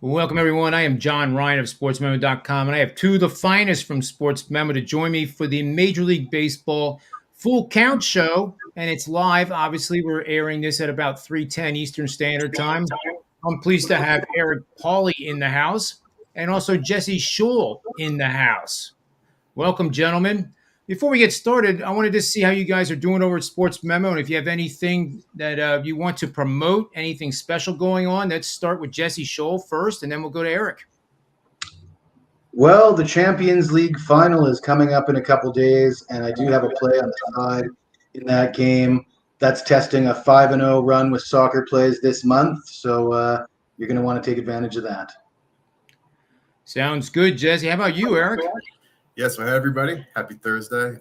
Welcome, everyone. I am John Ryan of SportsMemo.com, and I have two of the finest from SportsMemo to join me for the Major League Baseball Full Count Show. And it's live. Obviously, we're airing this at about 3:10 Eastern Standard Time. I'm pleased to have Eric Pauly in the house and also Jesse Schule in the house. Welcome, gentlemen. Before we get started, I wanted to see how you guys are doing over at Sports Memo, and if you have anything that you want to promote, anything special going on. Let's start with Jesse Scholl first, and then we'll go to Eric. Well, the Champions League final is coming up in a couple days, and I do have a play on the side in that game. That's testing a 5-0 run with soccer plays this month, so you're going to want to take advantage of that. Sounds good, Jesse. How about you, Eric? Yes, so hey everybody, happy Thursday.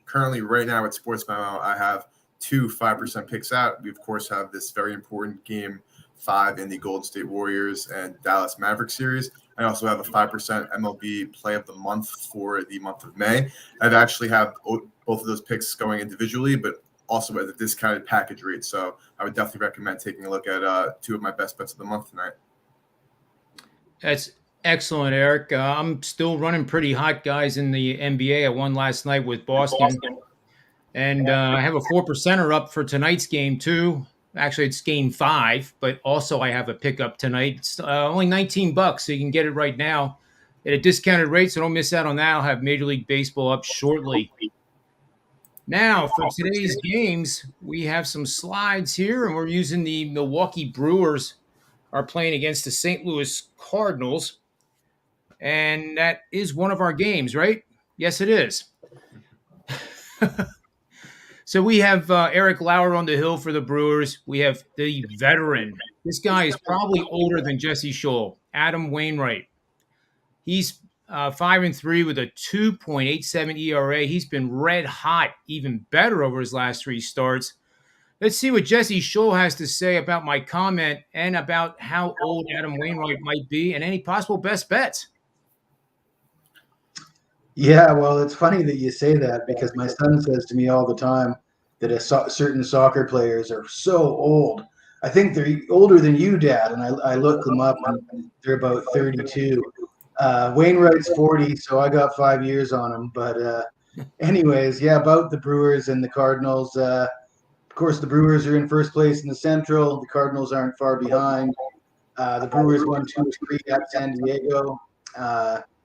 Currently, right now at Sports Memo, I have two 5% picks out. We, of course, have this very important game 5 in the Golden State Warriors and Dallas Mavericks series. I also have a 5% MLB play of the month for the month of May. I've actually have both of those picks going individually, but also at a discounted package rate. So I would definitely recommend taking a look at two of my best bets of the month tonight. That's excellent, Eric. I'm still running pretty hot, guys, in the NBA. I won last night with Boston. And I have a 4%er up for tonight's game, too. Actually, it's game 5, but also I have a pickup tonight. It's only $19, so you can get it right now at a discounted rate, so don't miss out on that. I'll have Major League Baseball up shortly. Now, for today's games, we have some slides here, and we're using the Milwaukee Brewers are playing against the St. Louis Cardinals. And that is one of our games, right? Yes, it is. So we have Eric Lauer on the hill for the Brewers. We have the veteran. This guy is probably older than Jesse Scholl, Adam Wainwright. He's 5-3 with a 2.87 ERA. He's been red hot, even better over his last 3 starts. Let's see what Jesse Scholl has to say about my comment and about how old Adam Wainwright might be and any possible best bets. Yeah, well, it's funny that you say that because my son says to me all the time that certain soccer players are so old. I think they're older than you, Dad, and I look them up, and they're about 32. Wainwright's 40, so I got 5 years on him. But anyways, yeah, about the Brewers and the Cardinals. Of course, the Brewers are in first place in the Central. The Cardinals aren't far behind. The Brewers won 2-3 at San Diego.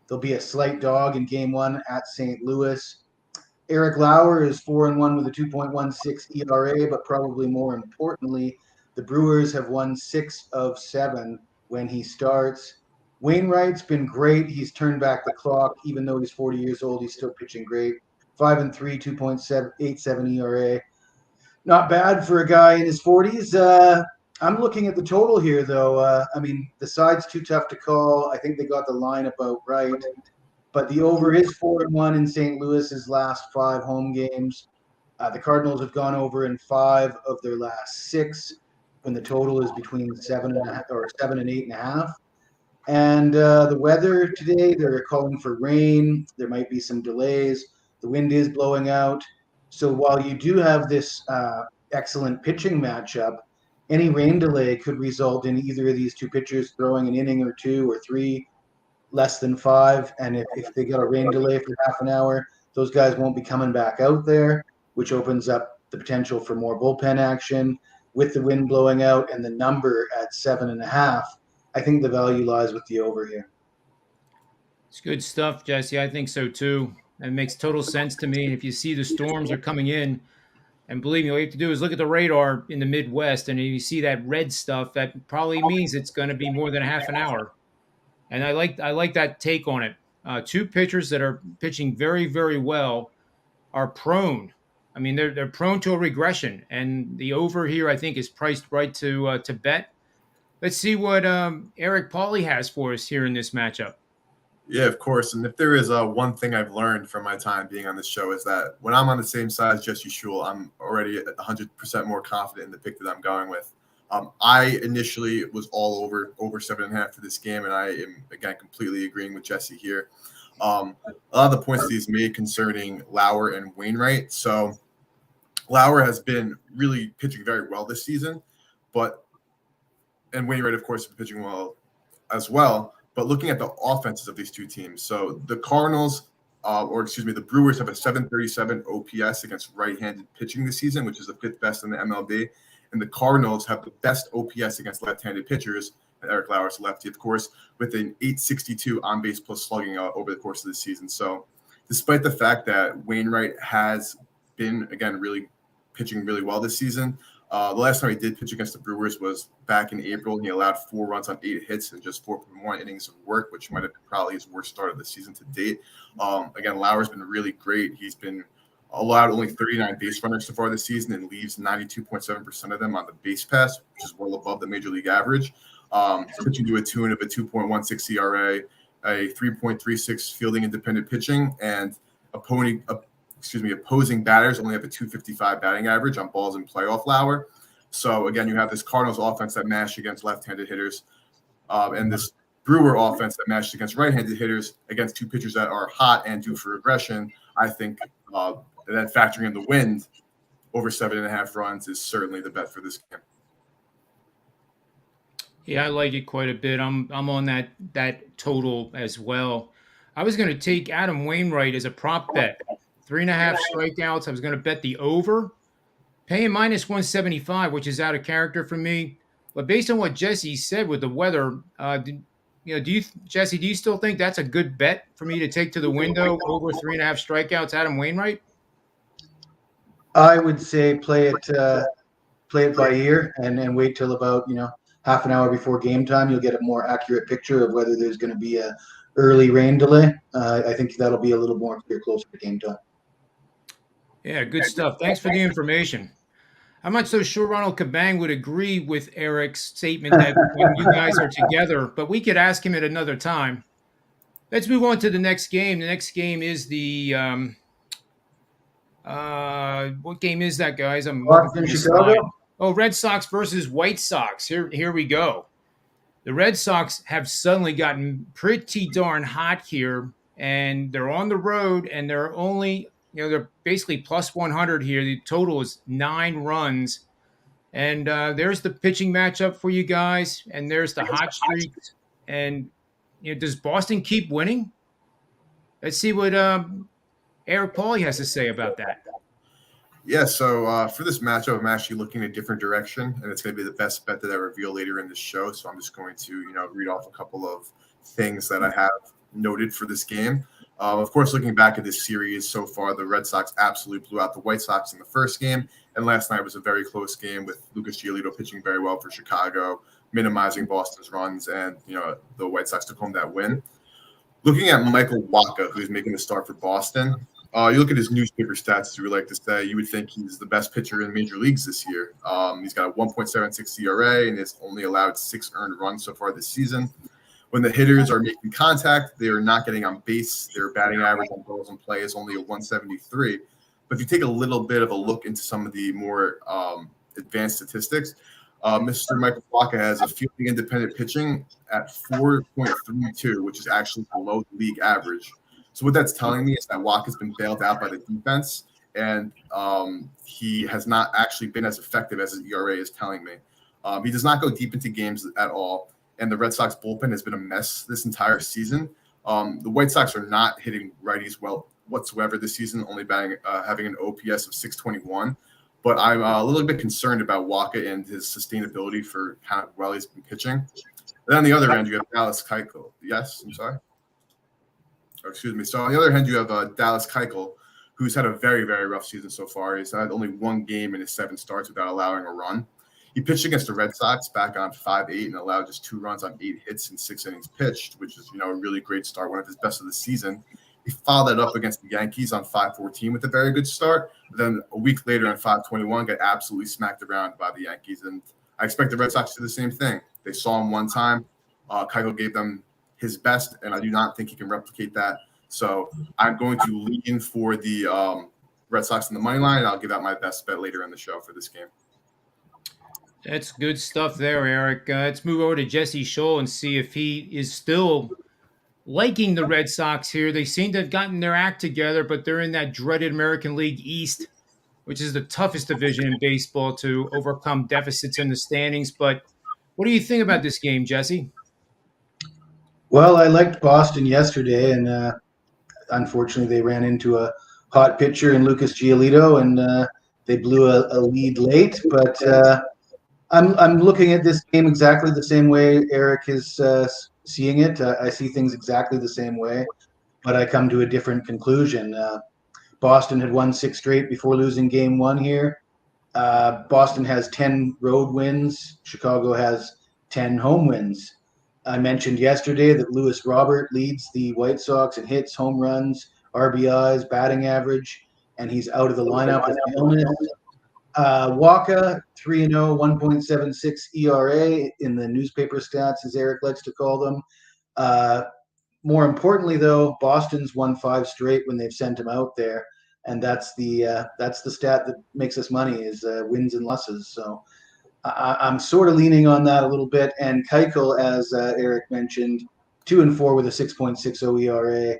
There'll be a slight dog in game 1 at St. Louis. Eric Lauer is 4-1 with a 2.16 ERA, but probably more importantly, the Brewers have won 6 of 7 when he starts. Wainwright's been great. He's turned back the clock. Even though he's 40 years old, he's still pitching great. 5-3, 2.87 ERA. Not bad for a guy in his 40s. I'm looking at the total here, though. The side's too tough to call. I think they got the line about right. But the over is 4-1 in St. Louis's last 5 home games. The Cardinals have gone over in 5 of their last 6, when the total is between 7 and 8.5. And the weather today, they're calling for rain. There might be some delays. The wind is blowing out. So while you do have this excellent pitching matchup, any rain delay could result in either of these two pitchers throwing an inning or 2 or 3 less than 5. And if they got a rain delay for half an hour, those guys won't be coming back out there, which opens up the potential for more bullpen action. With the wind blowing out and the number at 7.5, I think the value lies with the over here. It's good stuff, Jesse. I think so, too. It makes total sense to me. If you see the storms are coming in, and believe me, all you have to do is look at the radar in the Midwest, and if you see that red stuff, that probably means it's going to be more than a half an hour. And I like that take on it. 2 pitchers that are pitching very, very well are prone. I mean, they're prone to a regression, and the over here I think is priced right to bet. Let's see what Eric Pauly has for us here in this matchup. Yeah, of course. And if there is one thing I've learned from my time being on this show is that when I'm on the same side as Jesse Schule, I'm already at 100% more confident in the pick that I'm going with. I initially was all over 7.5 for this game, and I am, again, completely agreeing with Jesse here. A lot of the points that he's made concerning Lauer and Wainwright. So Lauer has been really pitching very well this season, and Wainwright, of course, has been pitching well as well. But looking at the offenses of these two teams, so the Cardinals, the Brewers have a 737 OPS against right-handed pitching this season, which is the 5th best in the MLB. And the Cardinals have the best OPS against left-handed pitchers, and Eric Lauer's lefty, of course, with an 862 on-base plus slugging over the course of the season. So despite the fact that Wainwright has been, again, really pitching really well this season, the last time he did pitch against the Brewers was back in April. He allowed 4 runs on 8 hits and just 4.1 innings of work, which might have been probably his worst start of the season to date. Again, Lauer's been really great. He's been allowed only 39 base runners so far this season and leaves 92.7% of them on the base pass, which is well above the major league average. Pitching to a tune of a 2.16 ERA, a 3.36 fielding independent pitching, and opposing batters only have a 255 batting average on balls in play off Lauer. So again, you have this Cardinals offense that mashed against left-handed hitters, and this Brewer offense that mashed against right-handed hitters against two pitchers that are hot and due for aggression. I think that factoring in the wind, over 7.5 runs is certainly the bet for this game. Yeah, I like it quite a bit. I'm on that total as well. I was going to take Adam Wainwright as a prop bet. 3.5 strikeouts. I was going to bet the over, paying -175, which is out of character for me. But based on what Jesse said with the weather, Jesse, do you still think that's a good bet for me to take to the window over 3.5 strikeouts, Adam Wainwright? I would say play it by ear and wait till about half an hour before game time. You'll get a more accurate picture of whether there's going to be a early rain delay. I think that'll be a little more clear closer to game time. Yeah, good stuff. Thanks for the information. I'm not so sure Ronald Kabang would agree with Eric's statement that when you guys are together, but we could ask him at another time. Let's move on to the next game. The next game is the what game is that, guys? I'm Boston, Chicago. Oh, Red Sox versus White Sox. Here we go. The Red Sox have suddenly gotten pretty darn hot here, and they're on the road, and they're only they're basically plus 100 here. The total is 9 runs. And there's the pitching matchup for you guys. And there's the hot streak. And does Boston keep winning? Let's see what Eric Pauly has to say about that. Yeah, so for this matchup, I'm actually looking a different direction, and it's going to be the best bet that I reveal later in the show. So I'm just going to, read off a couple of things that I have noted for this game. Of course, looking back at this series so far, the Red Sox absolutely blew out the White Sox in the first game, and last night was a very close game with Lucas Giolito pitching very well for Chicago, minimizing Boston's runs, and the White Sox took home that win. Looking at Michael Wacha, who's making the start for Boston, you look at his newspaper stats, as we like to say, you would think he's the best pitcher in major leagues this year. He's got a 1.76 ERA and has only allowed 6 earned runs so far this season. When the hitters are making contact, they are not getting on base. Their batting average on balls in play is only a 173. But if you take a little bit of a look into some of the more advanced statistics, Mr. Michael Wacha has a fielding independent pitching at 4.32, which is actually below the league average. So what that's telling me is that Wacha's been bailed out by the defense, and he has not actually been as effective as his ERA is telling me. He does not go deep into games at all. And the Red Sox bullpen has been a mess this entire season. The White Sox are not hitting righties well whatsoever this season, only having an OPS of 621. But I'm a little bit concerned about Wacha and his sustainability for how well he's been pitching. Then on the other end, you have Dallas Keuchel. Yes, I'm sorry. Oh, excuse me. So on the other hand, you have Dallas Keuchel, who's had a very, very rough season so far. He's had only 1 game in his 7 starts without allowing a run. He pitched against the Red Sox back on 5-8 and allowed just 2 runs on 8 hits and 6 innings pitched, which is, a really great start, one of his best of the season. He followed that up against the Yankees on 5-14 with a very good start. Then a week later on 5-21, got absolutely smacked around by the Yankees. And I expect the Red Sox to do the same thing. They saw him one time. Keuchel gave them his best, and I do not think he can replicate that. So I'm going to lean for the Red Sox in the money line, and I'll give out my best bet later in the show for this game. That's good stuff there, Eric. Let's move over to Jesse Schule and see if he is still liking the Red Sox here. They seem to have gotten their act together, but they're in that dreaded American League East, which is the toughest division in baseball to overcome deficits in the standings. But what do you think about this game, Jesse? Well, I liked Boston yesterday, and unfortunately, they ran into a hot pitcher in Lucas Giolito, and they blew a lead late. But I'm looking at this game exactly the same way Eric is seeing it. I see things exactly the same way, but I come to a different conclusion. Boston had won 6 straight before losing game one here. Boston has 10 road wins. Chicago has 10 home wins. I mentioned yesterday that Lewis Robert leads the White Sox in hits, home runs, RBIs, batting average, and he's out of the lineup with illness. Waka, 3-0, 1.76 ERA in the newspaper stats, as Eric likes to call them. More importantly, though, Boston's won 5 straight when they've sent him out there, and that's the stat that makes us money is wins and losses. So I'm sort of leaning on that a little bit. And Keuchel, as Eric mentioned, 2-4 with a 6.60 ERA.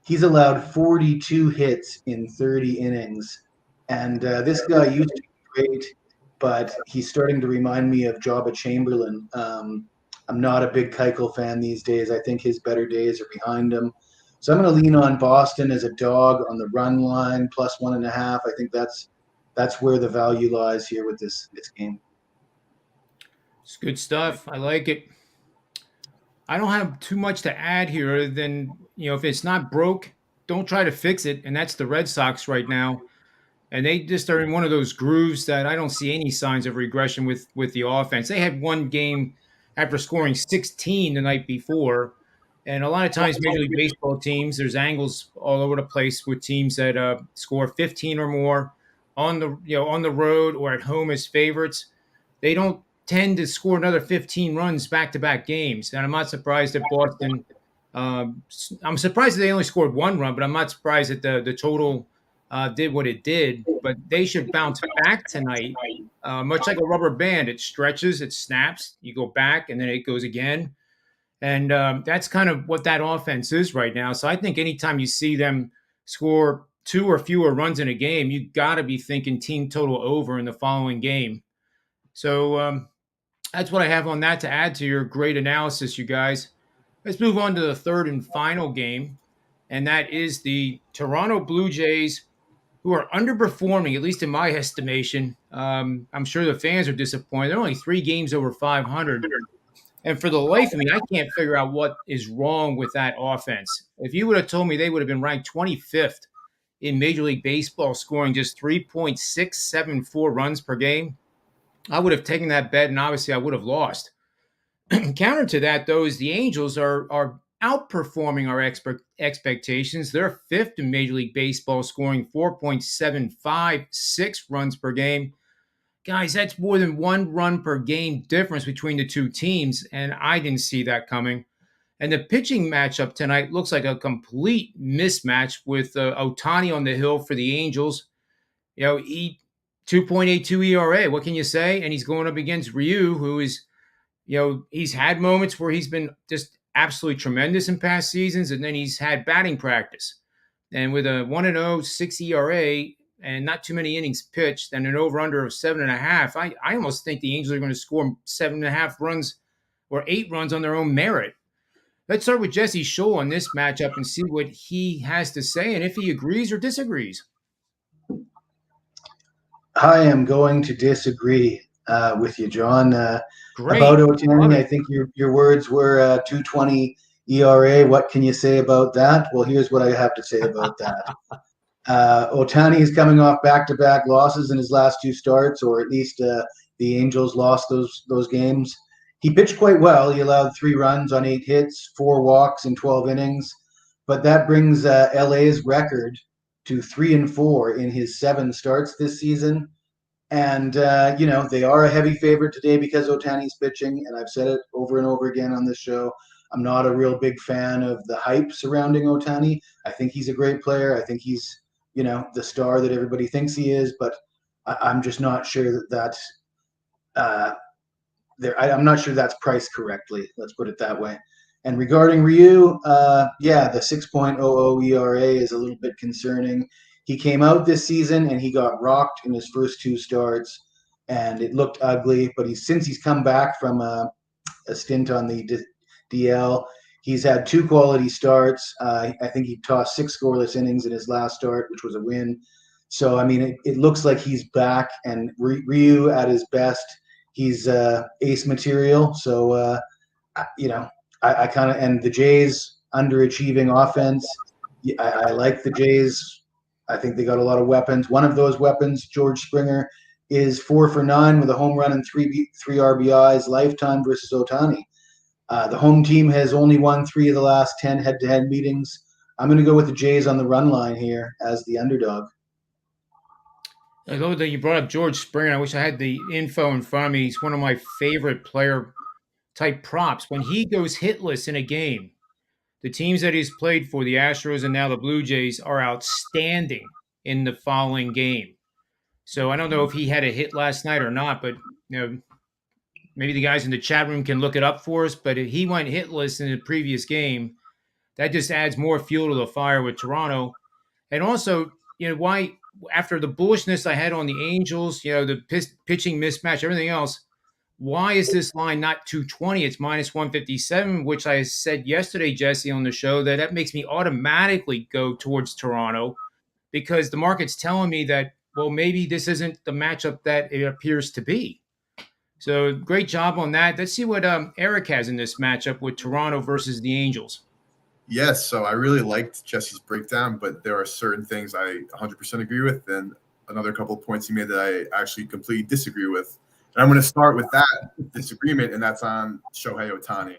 He's allowed 42 hits in 30 innings, and this guy used to be great, but he's starting to remind me of Jabba Chamberlain. I'm not a big Keuchel fan these days. I think his better days are behind him. So I'm going to lean on Boston as a dog on the run line, plus 1.5. I think that's where the value lies here with this game. It's good stuff. I like it. I don't have too much to add here other than, if it's not broke, don't try to fix it. And that's the Red Sox right now. And they just are in one of those grooves that I don't see any signs of regression with the offense. They had one game after scoring 16 the night before. And a lot of times, Major League Baseball teams, there's angles all over the place with teams that score 15 or more on the road or at home as favorites. They don't tend to score another 15 runs back-to-back games. And I'm not surprised that Boston I'm surprised that they only scored 1 run, but I'm not surprised that the total did what it did. But they should bounce back tonight, much like a rubber band. It stretches, it snaps, you go back, and then it goes again. And that's kind of what that offense is right now. So I think anytime you see them score 2 or fewer runs in a game, you got to be thinking team total over in the following game. So that's what I have on that to add to your great analysis, you guys. Let's move on to the third and final game, and that is the Toronto Blue Jays, who are underperforming, at least in my estimation. I'm sure the fans are disappointed. They're only 3 games over 500. And for the life of me, I can't figure out what is wrong with that offense. If you would have told me they would have been ranked 25th in Major League Baseball, scoring just 3.674 runs per game, I would have taken that bet, and obviously I would have lost. Counter to that, though, is the Angels are outperforming our expectations. They're 5th in Major League Baseball, scoring 4.756 runs per game. Guys, that's more than 1 run per game difference between the two teams, and I didn't see that coming. And the pitching matchup tonight looks like a complete mismatch with Ohtani on the hill for the Angels. He 2.82 ERA. What can you say? And he's going up against Ryu, who is, he's had moments where he's been just absolutely tremendous in past seasons, and then he's had batting practice. And with a 1-0, 6 ERA, and not too many innings pitched, and an over-under of 7.5, I almost think the Angels are going to score 7.5 runs or 8 runs on their own merit. Let's start with Jesse Schule on this matchup and see what he has to say and if he agrees or disagrees. I am going to disagree with you, John. Great. About Ohtani, I think your words were 2.20 ERA. What can you say about that? Well, here's what I have to say about that. Ohtani is coming off back-to-back losses in his last 2 starts, or at least the Angels lost those games. He pitched quite well. He allowed 3 runs on 8 hits, 4 walks in 12 innings, but that brings LA's record to 3-4 in his 7 starts this season. And they are a heavy favorite today because Ohtani's pitching, and I've said it over and over again on this show. I'm not a real big fan of the hype surrounding Ohtani. I think he's a great player. I think he's the star that everybody thinks he is, but I'm just not sure I'm not sure that's priced correctly. Let's put it that way. And regarding Ryu, the 6.00 ERA is a little bit concerning. He came out this season and he got rocked in his first 2 starts, and it looked ugly. But since he's come back from a stint on the DL, He's had two quality starts. I think he tossed 6 scoreless innings in his last start, which was a win. So, I mean, it looks like he's back, and Ryu at his best, he's ace material. So, I kind of, and the Jays underachieving offense. I like the Jays. I think they got a lot of weapons. One of those weapons, George Springer, is 4 for 9 with a home run and three RBIs lifetime versus Ohtani. The home team has only won 3 of the last 10 head-to-head meetings. I'm going to go with the Jays on the run line here as the underdog. I know that you brought up George Springer. I wish I had the info in front of me. He's one of my favorite player type props. When he goes hitless in a game, the teams that he's played for, the Astros and now the Blue Jays, are outstanding in the following game. So I don't know if he had a hit last night or not, but maybe the guys in the chat room can look it up for us. But if he went hitless in the previous game, that just adds more fuel to the fire with Toronto. And also, why after the bullishness I had on the Angels, the pitching mismatch, everything else, why is this line not 220? It's minus 157, which I said yesterday, Jesse, on the show, that makes me automatically go towards Toronto because the market's telling me that, well, maybe this isn't the matchup that it appears to be. So great job on that. Let's see what Eric has in this matchup with Toronto versus the Angels. Yes, so I really liked Jesse's breakdown, but there are certain things I 100% agree with, and another couple of points he made that I actually completely disagree with. And I'm going to start with that disagreement, and that's on Shohei Ohtani.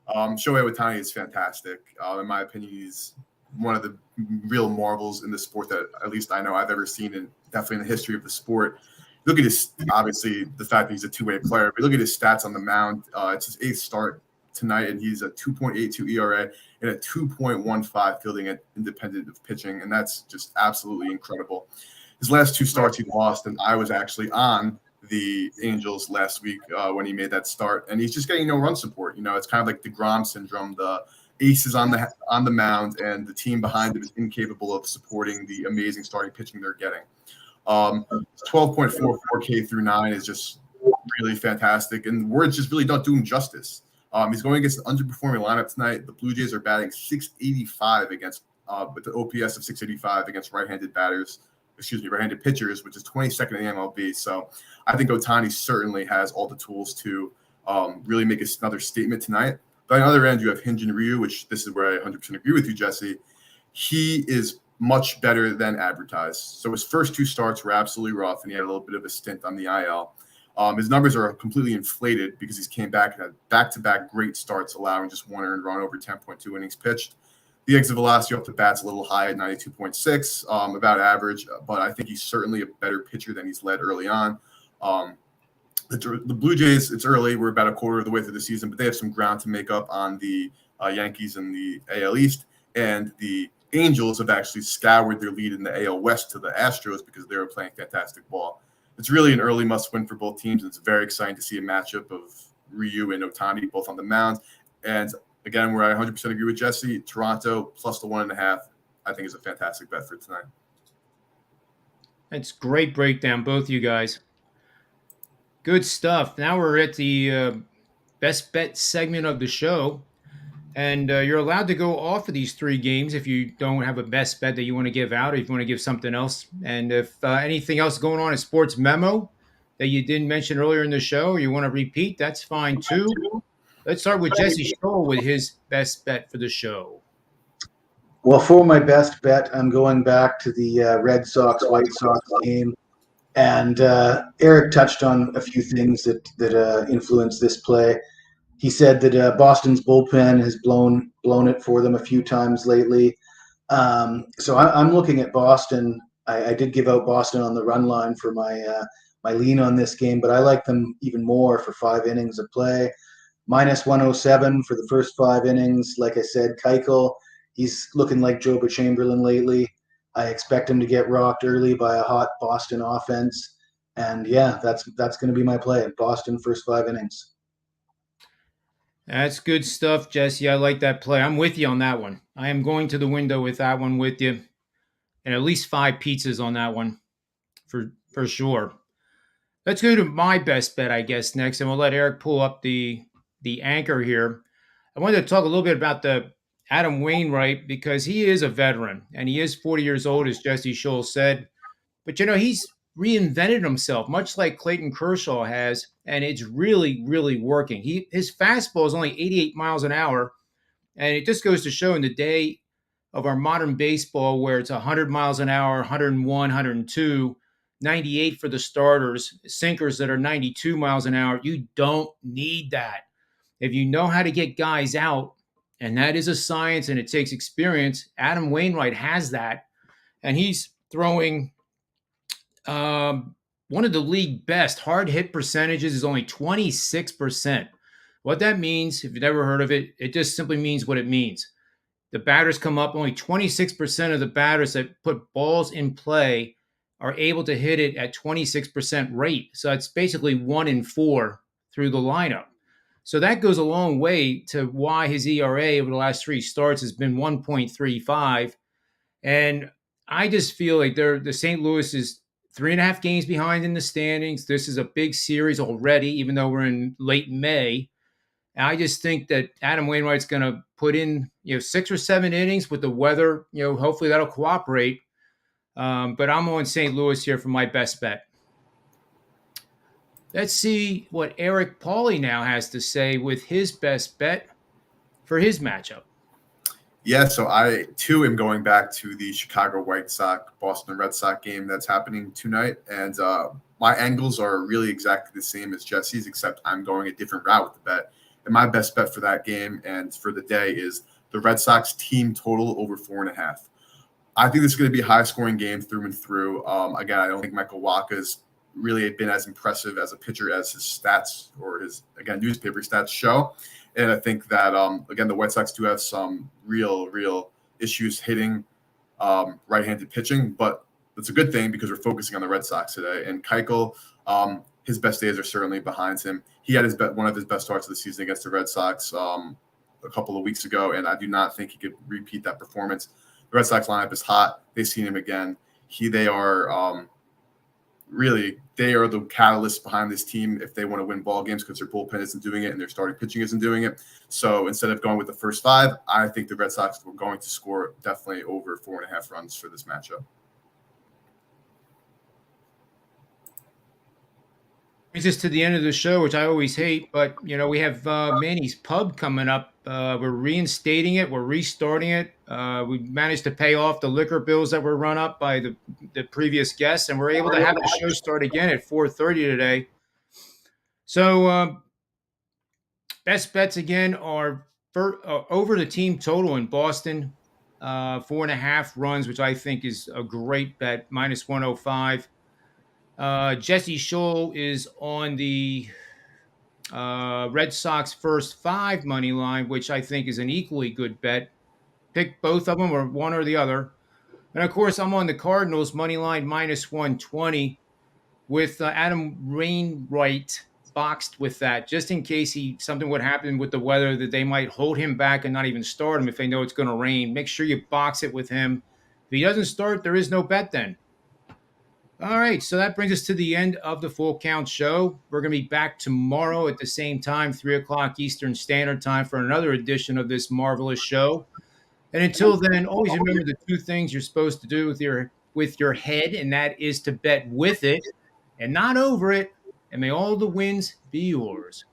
Shohei Ohtani is fantastic. In my opinion, he's one of the real marvels in the sport that at least I know I've ever seen, and definitely in the history of the sport. Look at his, obviously, the fact that he's a two-way player, but look at his stats on the mound. It's his 8th start tonight, and he's a 2.82 ERA and a 2.15 fielding at independent of pitching, and that's just absolutely incredible. His last 2 starts he lost, and I was actually on the Angels last week when he made that start, and he's just getting no run support. It's kind of like the DeGrom syndrome. The ace is on the mound, and the team behind him is incapable of supporting the amazing starting pitching they're getting. 12.44 K through 9 is just really fantastic, and words just really don't do him justice. He's going against an underperforming lineup tonight. The Blue Jays are batting 685 against, with the OPS of 685 against right-handed pitchers, which is 22nd in the MLB. So I think Ohtani certainly has all the tools to really make another statement tonight. But on the other end, you have Hyun-Jin Ryu, which this is where I 100% agree with you, Jesse. He is much better than advertised. So his first 2 starts were absolutely rough, and he had a little bit of a stint on the IL. His numbers are completely inflated because he's came back and had back-to-back great starts, allowing just 1 earned run over 10.2 innings pitched. The exit velocity off the bat's a little high at 92.6, about average, but I think he's certainly a better pitcher than he's led early on. The Blue Jays, it's early. We're about a quarter of the way through the season, but they have some ground to make up on the Yankees in the AL East, and the Angels have actually scoured their lead in the AL West to the Astros because they were playing fantastic ball. It's really an early must-win for both teams. It's very exciting to see a matchup of Ryu and Ohtani both on the mound. And again, where I 100% agree with Jesse, Toronto plus the 1.5, I think is a fantastic bet for tonight. That's great breakdown, both you guys. Good stuff. Now we're at the best bet segment of the show. And you're allowed to go off of these 3 games if you don't have a best bet that you want to give out, or if you want to give something else. And if anything else going on in SportsMemo that you didn't mention earlier in the show, or you want to repeat, that's fine too. Let's start with Jesse Schule with his best bet for the show. Well, for my best bet, I'm going back to the Red Sox White Sox game. And Eric touched on a few things that influenced this play. He said that Boston's bullpen has blown it for them a few times lately. So I'm looking at Boston. I did give out Boston on the run line for my lean on this game, but I like them even more for 5 innings of play. Minus 107 for the first 5 innings. Like I said, Keuchel, he's looking like Joba Chamberlain lately. I expect him to get rocked early by a hot Boston offense. And yeah, that's going to be my play. Boston first 5 innings. That's good stuff, Jesse. I like that play. I'm with you on that one. I am going to the window with that one with you. And at least 5 pizzas on that one for sure. Let's go to my best bet, I guess, next. And we'll let Eric pull up the anchor here. I wanted to talk a little bit about the Adam Wainwright because he is a veteran and he is 40 years old, as Jesse Schule said. But he's reinvented himself, much like Clayton Kershaw has, and it's really, really working. His fastball is only 88 miles an hour, and it just goes to show in the day of our modern baseball where it's 100 miles an hour, 101, 102, 98 for the starters, sinkers that are 92 miles an hour. You don't need that. If you know how to get guys out, and that is a science and it takes experience, Adam Wainwright has that, and he's throwing one of the league best hard hit percentages is only 26%. What that means, if you've never heard of it, it just simply means what it means. The batters come up, only 26% of the batters that put balls in play are able to hit it at 26% rate. So it's basically 1 in 4 through the lineup. So that goes a long way to why his ERA over the last 3 starts has been 1.35. And I just feel like the St. Louis is 3.5 games behind in the standings. This is a big series already, even though we're in late May. And I just think that Adam Wainwright's going to put in 6 or 7 innings with the weather. Hopefully that'll cooperate. But I'm on St. Louis here for my best bet. Let's see what Eric Pauly now has to say with his best bet for his matchup. Yeah, so I, too, am going back to the Chicago White Sox, Boston Red Sox game that's happening tonight. And my angles are really exactly the same as Jesse's, except I'm going a different route with the bet. And my best bet for that game and for the day is the Red Sox team total over 4.5. I think this is going to be a high-scoring game through and through. Again, I don't think Michael Wacha's really been as impressive as a pitcher as his stats or his, again, newspaper stats show. And I think that, again, the White Sox do have some real issues hitting right-handed pitching, but it's a good thing because we're focusing on the Red Sox today. And Keuchel, his best days are certainly behind him. He had one of his best starts of the season against the Red Sox a couple of weeks ago, and I do not think he could repeat that performance. The Red Sox lineup is hot. They've seen him again. They are the catalyst behind this team if they want to win ball games because their bullpen isn't doing it and their starting pitching isn't doing it. So instead of going with the first 5, I think the Red Sox were going to score definitely over 4.5 runs for this matchup. Brings us to the end of the show, which I always hate, but we have Manny's Pub coming up. We're reinstating it. We're restarting it. We managed to pay off the liquor bills that were run up by the previous guests, and we're able to have the show start again at 4:30 today. So best bets again are over the team total in Boston, 4.5 runs, which I think is a great bet, -105. Jesse Schule is on the Red Sox first 5 money line, which I think is an equally good bet. Pick both of them or one or the other. And, of course, I'm on the Cardinals money line -120 with Adam Wainwright boxed with that, just in case something would happen with the weather that they might hold him back and not even start him if they know it's going to rain. Make sure you box it with him. If he doesn't start, there is no bet then. All right, so that brings us to the end of the Full Count Show. We're going to be back tomorrow at the same time, 3 o'clock Eastern Standard Time, for another edition of this marvelous show. And until then, always remember the 2 things you're supposed to do with your head, and that is to bet with it and not over it. And may all the wins be yours.